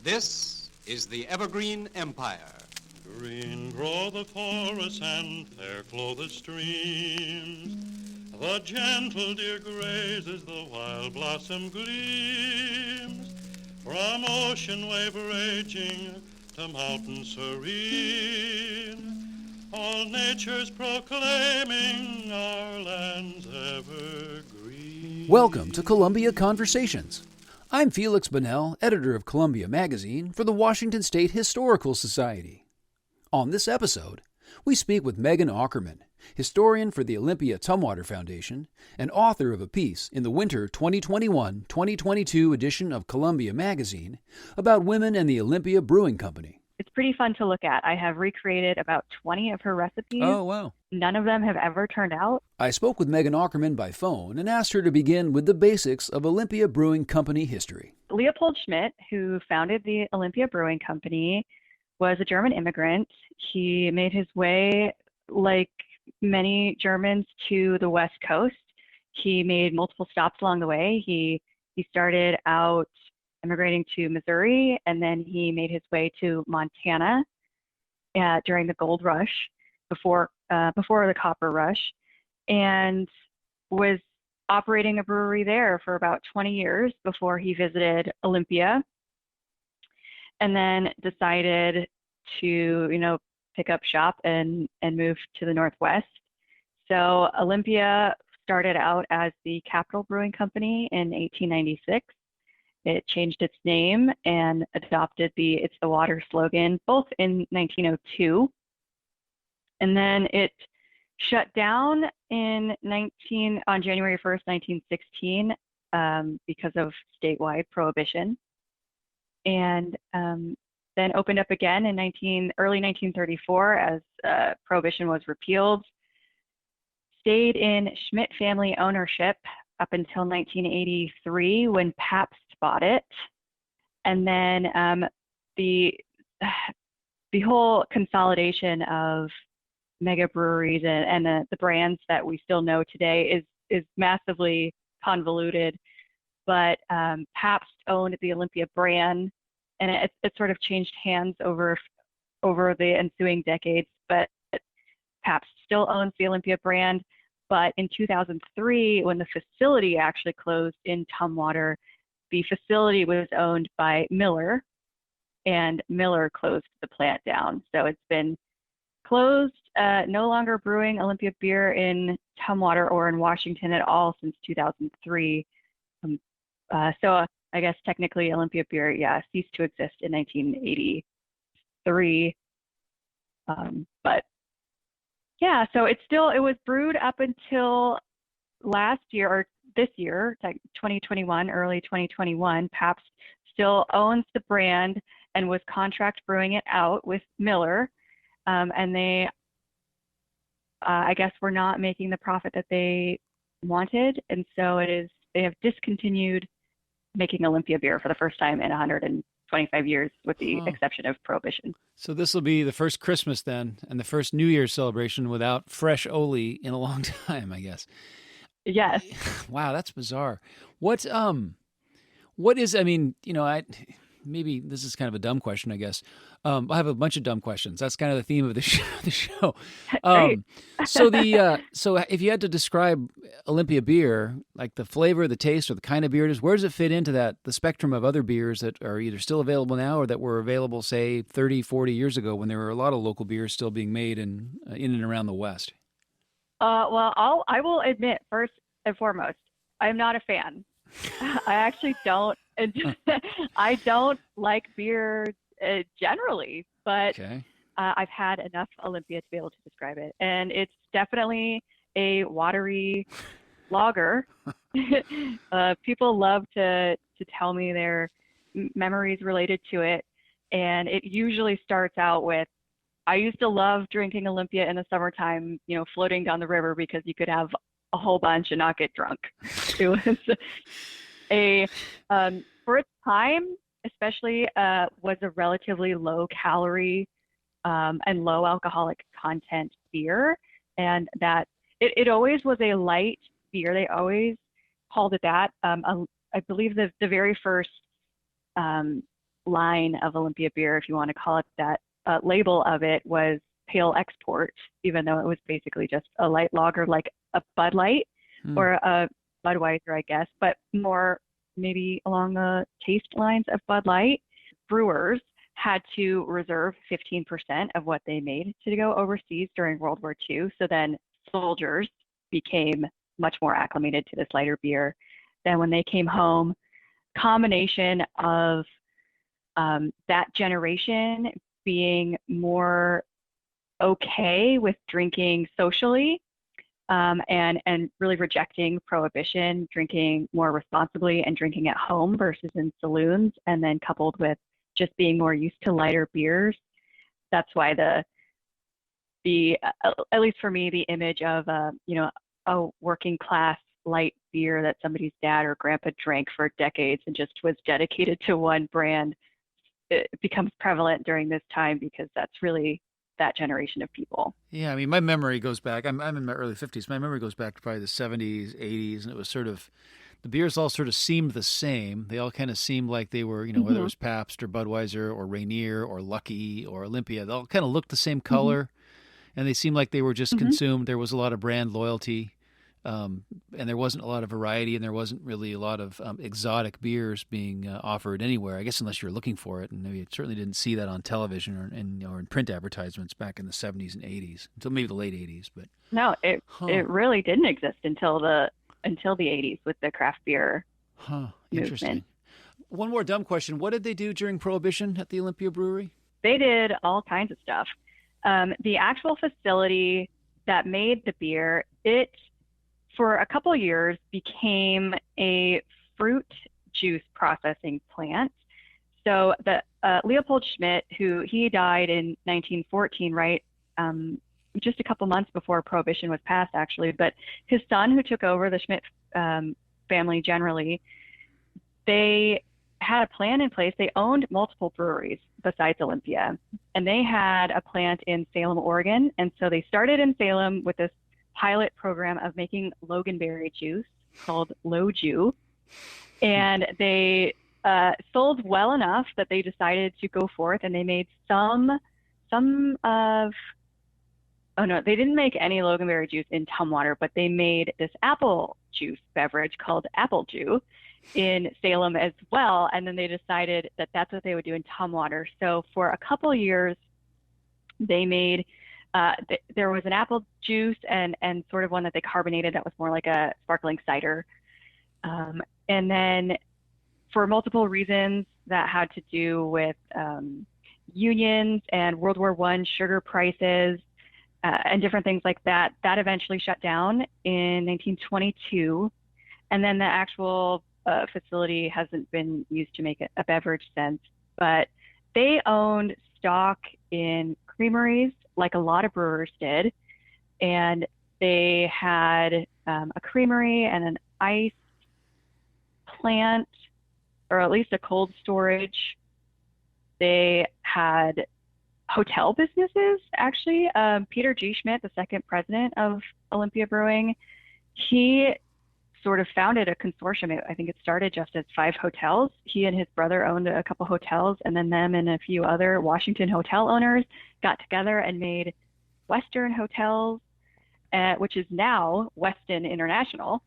This is the Evergreen Empire. Green grow the forests and fair flow the streams. The gentle deer grazes, the wild blossom gleams. From ocean wave raging to mountain serene, all nature's proclaiming our land's evergreen. Welcome to Columbia Conversations. I'm Feliks Banel, editor of Columbia Magazine for the Washington State Historical Society. On this episode, we speak with Megan Ockerman, historian for the Olympia Tumwater Foundation and author of a piece in the winter 2021-2022 edition of Columbia Magazine about women and the Olympia Brewing Company. It's pretty fun to look at. I have recreated about 20 of her recipes. Oh, wow. None of them have ever turned out. I spoke with Megan Ockerman by phone and asked her to begin with the basics of Olympia Brewing Company history. Leopold Schmidt, who founded the Olympia Brewing Company, was a German immigrant. He made his way, like many Germans, to the West Coast. He made multiple stops along the way. He started out immigrating to Missouri, and then he made his way to Montana during the gold rush, before the copper rush, and was operating a brewery there for about 20 years before he visited Olympia, and then decided to, pick up shop and move to the Northwest. So Olympia started out as the Capital Brewing Company in 1896. It changed its name and adopted the It's the Water slogan, both in 1902. And then it shut down on January 1st, 1916, because of statewide prohibition. And then opened up again in early 1934 as prohibition was repealed. Stayed in Schmidt family ownership up until 1983 when Pabst bought it. And then the whole consolidation of mega breweries and the brands that we still know today is massively convoluted. But Pabst owned the Olympia brand, and it sort of changed hands over the ensuing decades. But Pabst still owns the Olympia brand. But in 2003, when the facility actually closed in Tumwater, the facility was owned by Miller, and Miller closed the plant down. So it's been closed, no longer brewing Olympia beer in Tumwater or in Washington at all since 2003. So I guess technically Olympia Beer, ceased to exist in 1983. But yeah, so it was brewed up until last year, or this year, like 2021, early 2021. Pabst still owns the brand and was contract brewing it out with Miller. And they, I guess, were not making the profit that they wanted. And so they have discontinued making Olympia beer for the first time in 125 years, with the exception of Prohibition. So this will be the first Christmas then, and the first New Year's celebration without fresh Oli in a long time, I guess. Yes. Wow, that's bizarre. What is, maybe this is kind of a dumb question, I guess. I have a bunch of dumb questions. That's kind of the theme of the show. So if you had to describe Olympia beer, like the flavor, the taste, or the kind of beer it is, where does it fit into the spectrum of other beers that are either still available now or that were available, say, 30, 40 years ago when there were a lot of local beers still being made in and around the West? Well, I will admit, first and foremost, I'm not a fan. I actually don't. I don't like beer generally, but okay. I've had enough Olympia to be able to describe it, and it's definitely a watery lager. People love to tell me their memories related to it, and it usually starts out with, I used to love drinking Olympia in the summertime, floating down the river because you could have a whole bunch and not get drunk. It was for its time, especially, was a relatively low calorie and low alcoholic content beer, and that it always was a light beer. They always called it that. I believe the very first line of Olympia Beer, if you want to call it that, label of it was pale export, even though it was basically just a light lager like a Bud Light or a Budweiser, I guess, but more maybe along the taste lines of Bud Light. Brewers had to reserve 15% of what they made to go overseas during World War II. So then soldiers became much more acclimated to this lighter beer. Then when they came home, combination of that generation being more okay with drinking socially and really rejecting prohibition, drinking more responsibly and drinking at home versus in saloons, and then coupled with just being more used to lighter beers. That's why the at least for me, the image of a working class light beer that somebody's dad or grandpa drank for decades and just was dedicated to one brand, it becomes prevalent during this time because that's really that generation of people. Yeah, I mean, my memory goes back. I'm in my early 50s. My memory goes back to probably the 70s, 80s, and it was sort of, the beers all sort of seemed the same. They all kind of seemed like they were, whether it was Pabst or Budweiser or Rainier or Lucky or Olympia, they all kind of looked the same color, and they seemed like they were just consumed. There was a lot of brand loyalty, and there wasn't a lot of variety, and there wasn't really a lot of exotic beers being offered anywhere, I guess, unless you're looking for it. And maybe certainly didn't see that on television or in print advertisements back in the 70s and 80s, until maybe the late 80s. But no, it really didn't exist until the 80s with the craft beer Interesting. movement. One more dumb question. What did they do during Prohibition at the Olympia Brewery? They did all kinds of stuff. The actual facility that made the beer, it for a couple of years became a fruit juice processing plant. So the Leopold Schmidt, he died in 1914, right? Just a couple months before Prohibition was passed, actually. But his son, who took over the Schmidt family generally, they had a plan in place. They owned multiple breweries besides Olympia, and they had a plant in Salem, Oregon. And so they started in Salem with this pilot program of making loganberry juice called Loju, and they sold well enough that they decided to go forth, and they made they didn't make any loganberry juice in Tumwater, but they made this apple juice beverage called Apple Jew in Salem as well. And then they decided that that's what they would do in Tumwater. So for a couple of years, they made, there was an apple juice and sort of one that they carbonated that was more like a sparkling cider. And then for multiple reasons that had to do with unions and World War I sugar prices, and different things like that, that eventually shut down in 1922. And then the actual facility hasn't been used to make a beverage since. But they owned stock in creameries, like a lot of brewers did. And they had a creamery and an ice plant, or at least a cold storage. They had hotel businesses, actually. Peter G. Schmidt, the second president of Olympia Brewing, he sort of founded a consortium. I think it started just as 5 hotels. He and his brother owned a couple hotels, and then them and a few other Washington hotel owners got together and made Western Hotels, which is now Westin International.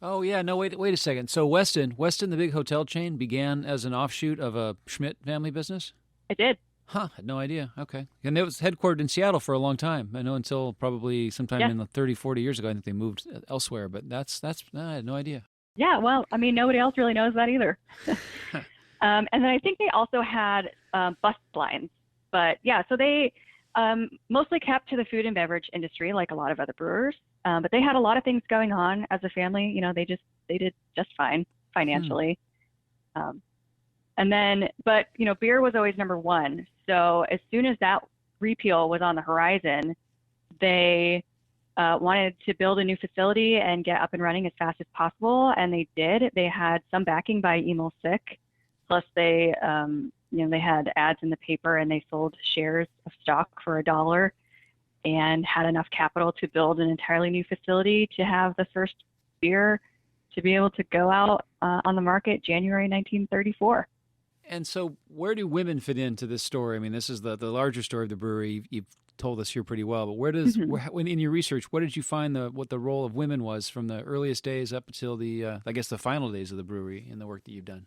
Oh, yeah. No, wait a second. So Westin, the big hotel chain, began as an offshoot of a Schmidt family business? It did. Huh, had no idea. Okay. And it was headquartered in Seattle for a long time. I know until probably sometime in the 30, 40 years ago, I think they moved elsewhere, but I had no idea. Yeah, well, I mean, nobody else really knows that either. And then I think they also had bus lines. But yeah, so they mostly kept to the food and beverage industry like a lot of other brewers. But they had a lot of things going on as a family. They did just fine financially. And then, but, beer was always number one. So as soon as that repeal was on the horizon, they wanted to build a new facility and get up and running as fast as possible. And they did. They had some backing by Emil Sick. Plus they had ads in the paper, and they sold shares of stock for $1 and had enough capital to build an entirely new facility to have the first beer to be able to go out on the market January 1934. And so where do women fit into this story? I mean, this is the larger story of the brewery. You've told us here pretty well, but where does, when in your research, what did you find what the role of women was from the earliest days up until the, I guess, the final days of the brewery in the work that you've done?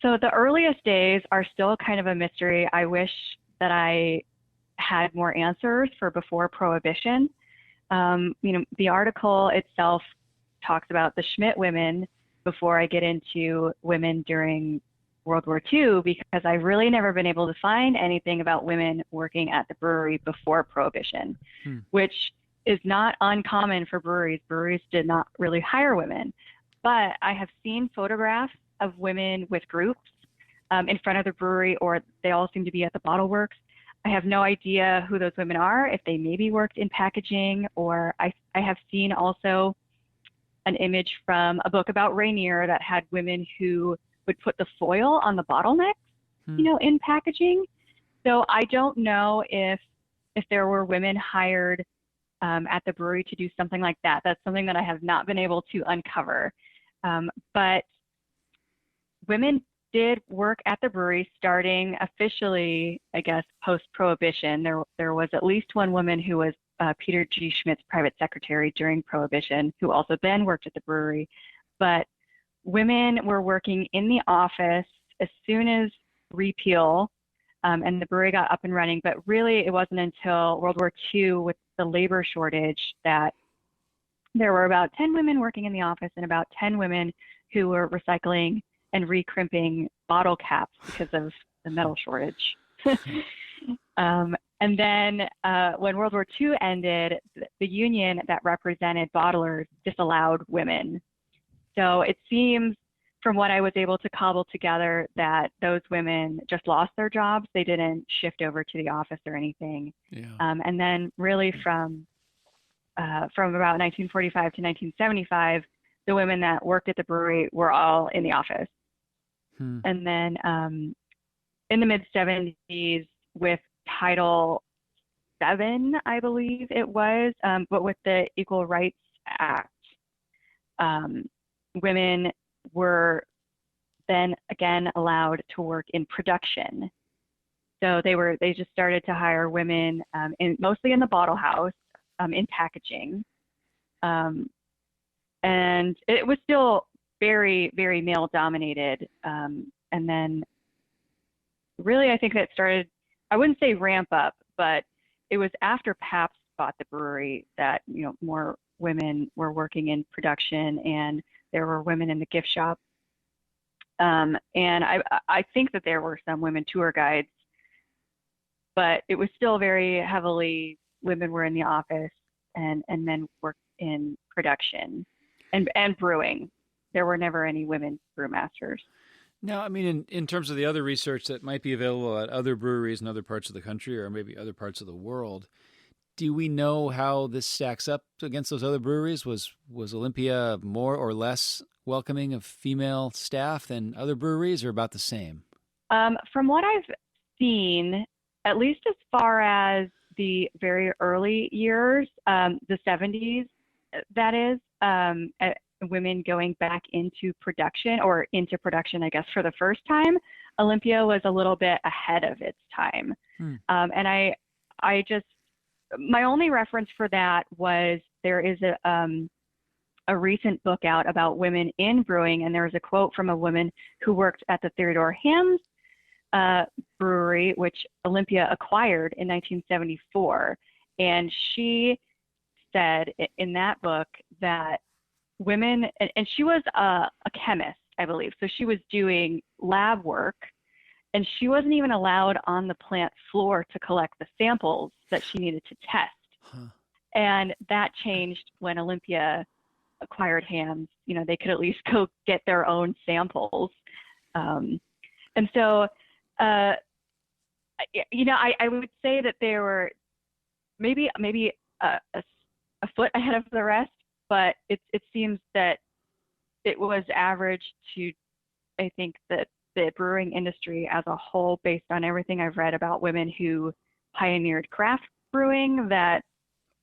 So the earliest days are still kind of a mystery. I wish that I had more answers for before Prohibition. The article itself talks about the Schmidt women before I get into women during World War II, because I've really never been able to find anything about women working at the brewery before Prohibition, which is not uncommon for breweries. Breweries did not really hire women, but I have seen photographs of women with groups in front of the brewery, or they all seem to be at the bottle works. I have no idea who those women are, if they maybe worked in packaging, or I have seen also an image from a book about Rainier that had women who would put the foil on the bottlenecks, in packaging. So I don't know if there were women hired at the brewery to do something like that. That's something that I have not been able to uncover. But women did work at the brewery starting officially, I guess, post-Prohibition. There was at least one woman who was Peter G. Schmidt's private secretary during Prohibition, who also then worked at the brewery. But women were working in the office as soon as repeal, and the brewery got up and running. But really, it wasn't until World War II with the labor shortage that there were about 10 women working in the office and about 10 women who were recycling and recrimping bottle caps because of the metal shortage. And then when World War II ended, the union that represented bottlers disallowed women. So it seems, from what I was able to cobble together, that those women just lost their jobs. They didn't shift over to the office or anything. Yeah. And then really from about 1945 to 1975, the women that worked at the brewery were all in the office. And then in the mid-70s, with Title VII, I believe it was, but with the Equal Rights Act, women were then again allowed to work in production. So they just started to hire women mostly in the bottle house, in packaging. And it was still very, very male dominated. And then really, I think that started, I wouldn't say ramp up, but it was after Pabst bought the brewery that, more women were working in production, and there were women in the gift shop. And I think that there were some women tour guides, but it was still very heavily women were in the office and men worked in production and brewing. There were never any women brewmasters. Now, I mean, in terms of the other research that might be available at other breweries in other parts of the country or maybe other parts of the world, do we know how this stacks up against those other breweries? Was Olympia more or less welcoming of female staff than other breweries, or about the same? From what I've seen, at least as far as the very early years, the 70s, that is, women going back into production, I guess, for the first time, Olympia was a little bit ahead of its time. And I just, my only reference for that was there is a recent book out about women in brewing, and there was a quote from a woman who worked at the Theodore Hams brewery, which Olympia acquired in 1974. And she said in that book that women, and she was a chemist, I believe, so she was doing lab work, and she wasn't even allowed on the plant floor to collect the samples that she needed to test. And that changed when Olympia acquired Hams. They could at least go get their own samples. And so, I would say that they were maybe a foot ahead of the rest, but it seems that it was average to, I think, that the brewing industry as a whole, based on everything I've read about women who pioneered craft brewing, that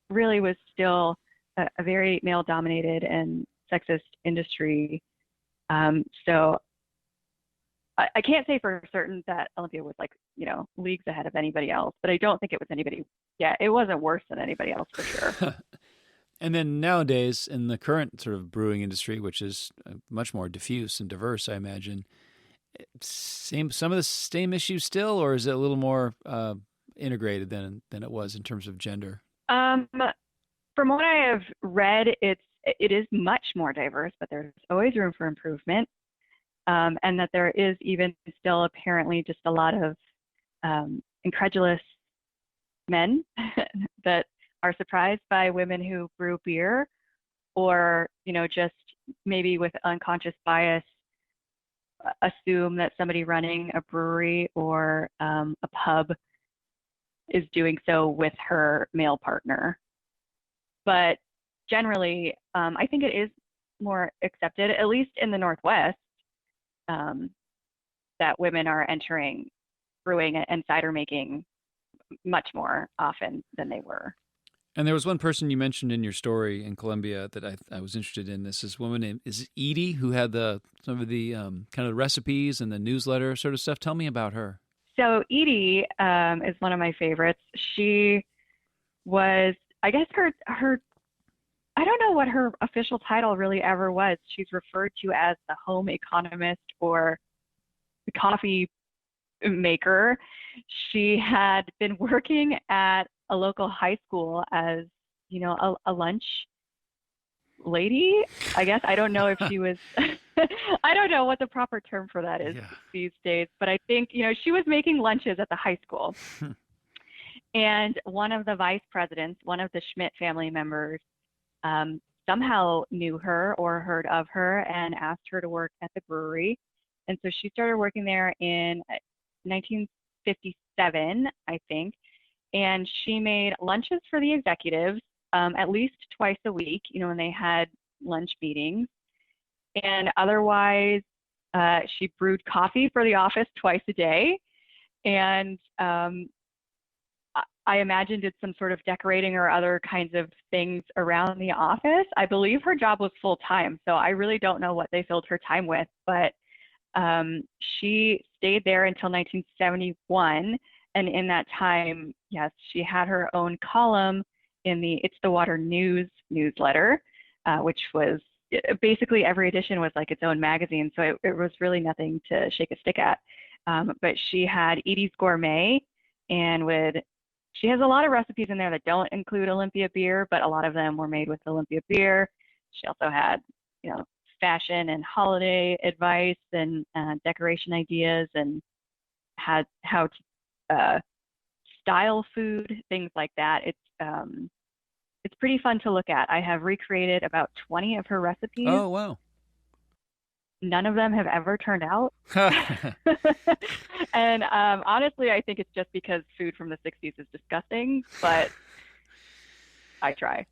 really was still a very male-dominated and sexist industry. So I can't say for certain that Olympia was like, leagues ahead of anybody else, but I don't think it was anybody. Yeah, it wasn't worse than anybody else for sure. And then nowadays, in the current sort of brewing industry, which is much more diffuse and diverse, I imagine, some of the same issues still, or is it a little more integrated than it was in terms of gender? From what I have read, it is much more diverse, but there's always room for improvement, and that there is even still apparently just a lot of incredulous men that are surprised by women who brew beer, or just maybe with unconscious bias assume that somebody running a brewery or a pub is doing so with her male partner. But generally, I think it is more accepted, at least in the Northwest, that women are entering brewing and cider making much more often than they were. And there was one person you mentioned in your story in Columbia that I was interested in. This woman named, is it Edie, who had some of the kind of recipes and the newsletter sort of stuff. Tell me about her. So Edie is one of my favorites. She was, I guess her I don't know what her official title really ever was. She's referred to as the home economist or the coffee maker. She had been working at a local high school as, a lunch lady, I guess. I don't know if she was, I don't know what the proper term for that is these days, but I think, she was making lunches at the high school. And one of the vice presidents, one of the Schmidt family members, somehow knew her or heard of her and asked her to work at the brewery. And so she started working there in 1957, I think. And she made lunches for the executives at least twice a week, when they had lunch meetings. And otherwise, she brewed coffee for the office twice a day. And I imagine did some sort of decorating or other kinds of things around the office. I believe her job was full time, so I really don't know what they filled her time with, but she stayed there until 1971. And in that time, yes, she had her own column in the It's the Water News newsletter, which was basically every edition was like its own magazine. So it was really nothing to shake a stick at. But she had Ellies Gourmet, and she has a lot of recipes in there that don't include Olympia Beer, but a lot of them were made with Olympia Beer. She also had, fashion and holiday advice and decoration ideas, and had how to style food, things like that. It's pretty fun to look at. I have recreated about 20 of her recipes. Oh, wow. None of them have ever turned out. And honestly, I think it's just because food from the 60s is disgusting, but I try.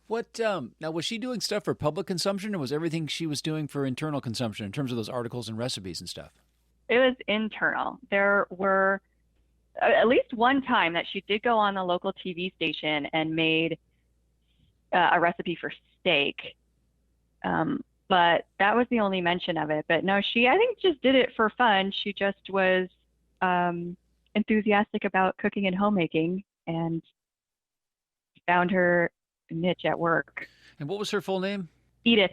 Now, was she doing stuff for public consumption, or was everything she was doing for internal consumption in terms of those articles and recipes and stuff? It was internal. There were at least one time that she did go on the local TV station and made a recipe for steak. But that was the only mention of it. But no, I think just did it for fun. She just was enthusiastic about cooking and homemaking and found her niche at work. And what was her full name? Edith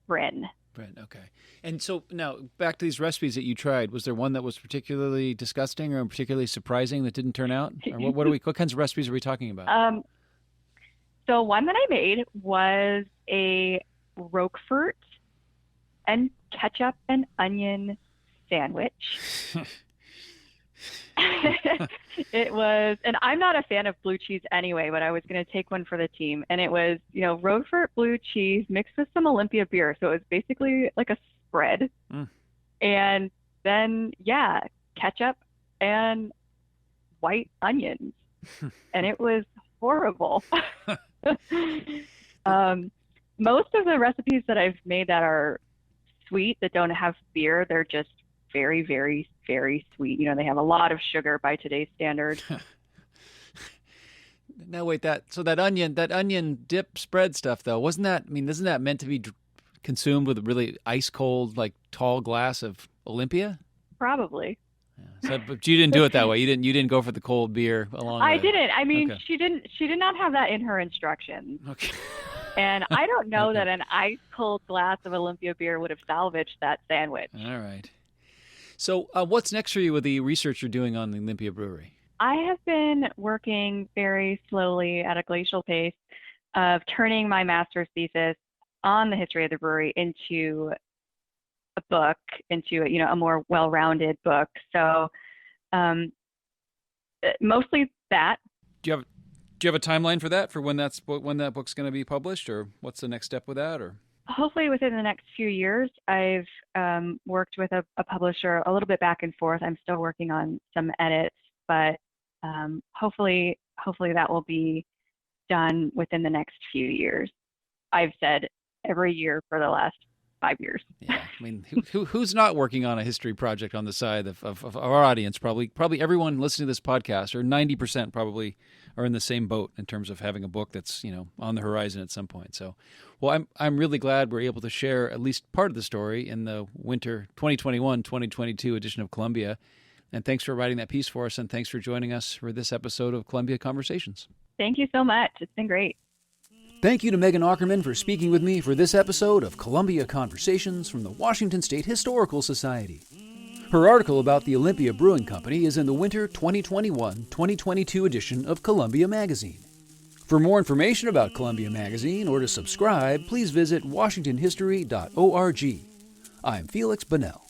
Bryn. Bryn, okay. And so now back to these recipes that you tried. Was there one that was particularly disgusting or particularly surprising that didn't turn out? Or what kinds of recipes are we talking about? So one that I made was a Roquefort and ketchup and onion sandwich. It was, and I'm not a fan of blue cheese anyway, but I was going to take one for the team. And it was, Roquefort blue cheese mixed with some Olympia beer. So it was basically like a spread. And then, ketchup and white onions. And it was horrible. Most of the recipes that I've made that are sweet, that don't have beer, they're just very, very, very sweet. They have a lot of sugar by today's standards. Now wait, that onion dip spread stuff though, isn't that meant to be consumed with a really ice cold, like tall glass of Olympia? Probably. Yeah. So, but you didn't do it that way. You didn't go for the cold beer along. I didn't. I mean, Okay. she did not have that in her instructions. Okay. And I don't know Okay. that an ice cold glass of Olympia beer would have salvaged that sandwich. All right. So, what's next for you with the research you're doing on the Olympia Brewery? I have been working very slowly at a glacial pace of turning my master's thesis on the history of the brewery into a book, into a more well-rounded book. So mostly that. Do you have a timeline for that? For when that book's going to be published, or what's the next step with that? Or Hopefully within the next few years. I've worked with a publisher a little bit back and forth. I'm still working on some edits, but hopefully that will be done within the next few years. I've said every year for the last 5 years. yeah, I mean, who's not working on a history project on the side of our audience? Probably everyone listening to this podcast, or 90% probably, are in the same boat in terms of having a book that's on the horizon at some point. So, well, I'm really glad we're able to share at least part of the story in the winter 2021-2022 edition of Columbia. And thanks for writing that piece for us, and thanks for joining us for this episode of Columbia Conversations. Thank you so much. It's been great. Thank you to Megan Ockerman for speaking with me for this episode of Columbia Conversations from the Washington State Historical Society. Her article about the Olympia Brewing Company is in the winter 2021-2022 edition of Columbia Magazine. For more information about Columbia Magazine or to subscribe, please visit washingtonhistory.org. I'm Feliks Banel.